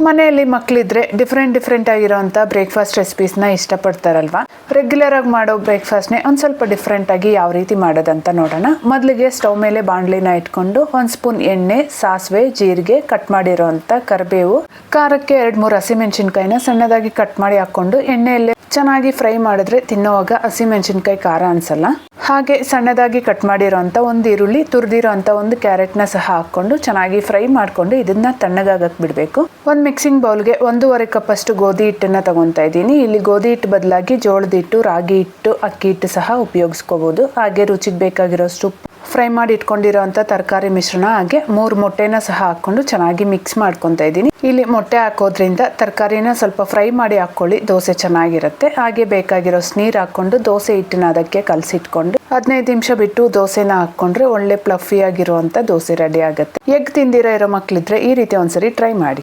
ಮನೆಯಲ್ಲಿ ಮಕ್ಕಳಿದ್ರೆ ಡಿಫ್ರೆಂಟ್ ಆಗಿರೋಂಥ breakfast ರೆಸಿಪೀಸ್ನ ಇಷ್ಟಪಡ್ತಾರಲ್ವಾ. Regular ಆಗಿ ಮಾಡೋ ಬ್ರೇಕ್ಫಾಸ್ಟ್ನೇ ಒಂದು ಸ್ವಲ್ಪ ಡಿಫ್ರೆಂಟ್ ಆಗಿ ಯಾವ ರೀತಿ ಮಾಡೋದಂತ ನೋಡೋಣ. ಮೊದಲಿಗೆ ಸ್ಟವ್ ಮೇಲೆ ಬಾಣಲಿನ ಇಟ್ಕೊಂಡು 1 ಸ್ಪೂನ್ ಎಣ್ಣೆ, ಸಾಸಿವೆ, ಜೀರಿಗೆ, ಕಟ್ ಮಾಡಿರೋಂಥ ಕರಿಬೇವು, ಖಾರಕ್ಕೆ 2-3 ಹಸಿಮೆಣಸಿನ್ಕಾಯಿನ ಸಣ್ಣದಾಗಿ ಕಟ್ ಮಾಡಿ ಹಾಕೊಂಡು ಎಣ್ಣೆಯಲ್ಲೇ ಚೆನ್ನಾಗಿ ಫ್ರೈ ಮಾಡಿದ್ರೆ ತಿನ್ನೋವಾಗ ಹಸಿಮೆಣಸಿನ್ಕಾಯಿ ಖಾರ ಅನ್ಸಲ್ಲ. ಹಾಗೆ ಸಣ್ಣದಾಗಿ ಕಟ್ ಮಾಡಿರೋಂಥ ಒಂದು ಈರುಳ್ಳಿ, ತುರಿದಿರೋಂಥ ಒಂದು ಕ್ಯಾರೆಟ್ನ ಸಹ ಹಾಕ್ಕೊಂಡು ಚೆನ್ನಾಗಿ ಫ್ರೈ ಮಾಡಿಕೊಂಡು ಇದನ್ನ ತಣ್ಣಗಾಗಕ್ಕೆ ಬಿಡಬೇಕು. ಒಂದು ಮಿಕ್ಸಿಂಗ್ ಬೌಲ್ಗೆ 1.5 ಕಪ್ ಅಷ್ಟು ಗೋಧಿ ಹಿಟ್ಟನ್ನು ತಗೊತಾ ಇದ್ದೀನಿ. ಇಲ್ಲಿ ಗೋಧಿ ಹಿಟ್ಟು ಬದಲಾಗಿ ಜೋಳದ ಹಿಟ್ಟು, ರಾಗಿ ಹಿಟ್ಟು, ಅಕ್ಕಿ ಹಿಟ್ಟು ಸಹ ಉಪಯೋಗಿಸ್ಕೋಬಹುದು. ಹಾಗೆ ರುಚಿಗೆ ಬೇಕಾಗಿರೋಷ್ಟು ಫ್ರೈ ಮಾಡಿ ಇಟ್ಕೊಂಡಿರೋಂಥ ತರಕಾರಿ ಮಿಶ್ರಣ, ಹಾಗೆ 3 ಮೊಟ್ಟೆನ ಸಹ ಹಾಕ್ಕೊಂಡು ಚೆನ್ನಾಗಿ ಮಿಕ್ಸ್ ಮಾಡ್ಕೊತಾ ಇದ್ದೀನಿ. ಇಲ್ಲಿ ಮೊಟ್ಟೆ ಹಾಕೋದ್ರಿಂದ ತರಕಾರಿನ ಸ್ವಲ್ಪ ಫ್ರೈ ಮಾಡಿ ಹಾಕ್ಕೊಳ್ಳಿ, ದೋಸೆ ಚೆನ್ನಾಗಿರುತ್ತೆ. ಹಾಗೆ ಬೇಕಾಗಿರೋಷ್ಟು ನೀರು ಹಾಕ್ಕೊಂಡು ದೋಸೆ ಹಿಟ್ಟನ್ನ ಅದಕ್ಕೆ ಕಲಸಿಟ್ಕೊಂಡು 15 ನಿಮಿಷ ಬಿಟ್ಟು ದೋಸೆನ ಹಾಕ್ಕೊಂಡ್ರೆ ಒಳ್ಳೆ ಪ್ಲಫಿ ಆಗಿರುವಂಥ ದೋಸೆ ರೆಡಿ ಆಗುತ್ತೆ. ಎಗ್ ತಿಂದಿರೋ ಮಕ್ಕಳಿದ್ರೆ ಈ ರೀತಿ ಒಂದ್ಸರಿ ಟ್ರೈ ಮಾಡಿ.